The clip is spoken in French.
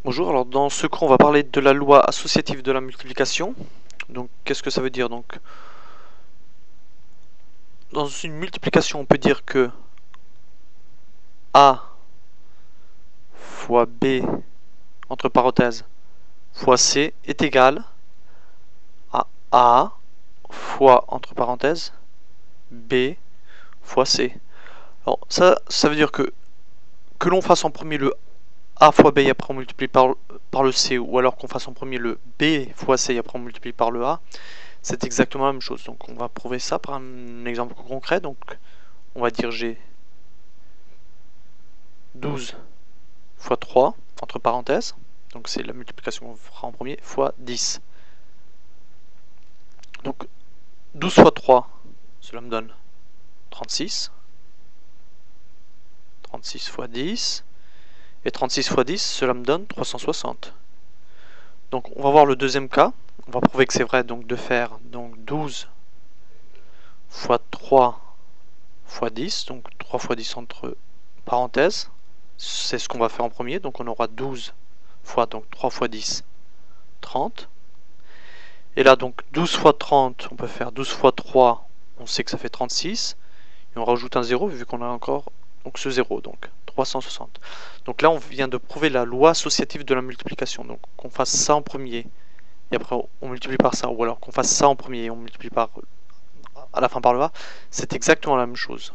Bonjour, alors dans ce cours on va parler de la loi associative de la multiplication. Donc qu'est-ce que ça veut dire? Donc dans une multiplication on peut dire que A fois B entre parenthèses fois C est égal à A fois entre parenthèses B fois C. Alors ça veut dire que l'on fasse en premier le A fois B et après on multiplie par le C, ou alors qu'on fasse en premier le B fois C et après on multiplie par le A, c'est exactement la même chose. Donc on va prouver ça par un exemple concret. Donc on va dire j'ai 12 fois 3 entre parenthèses, donc c'est la multiplication qu'on fera en premier, fois 10. Donc 12 fois 3, cela me donne 36. 36 fois 10. Et 36 fois 10, cela me donne 360. Donc on va voir le deuxième cas. On va prouver que c'est vrai, donc de faire donc 12 fois 3 fois 10, donc 3 fois 10 entre parenthèses. C'est ce qu'on va faire en premier, donc on aura 12 fois donc 3 fois 10, 30. Et là donc 12 fois 30, on peut faire 12 fois 3, on sait que ça fait 36. Et on rajoute un 0 vu qu'on a encore donc ce 0, donc 360. Donc là on vient de prouver la loi associative de la multiplication. Donc qu'on fasse ça en premier et après on multiplie par ça, ou alors qu'on fasse ça en premier et on multiplie par à la fin par le A, c'est exactement la même chose.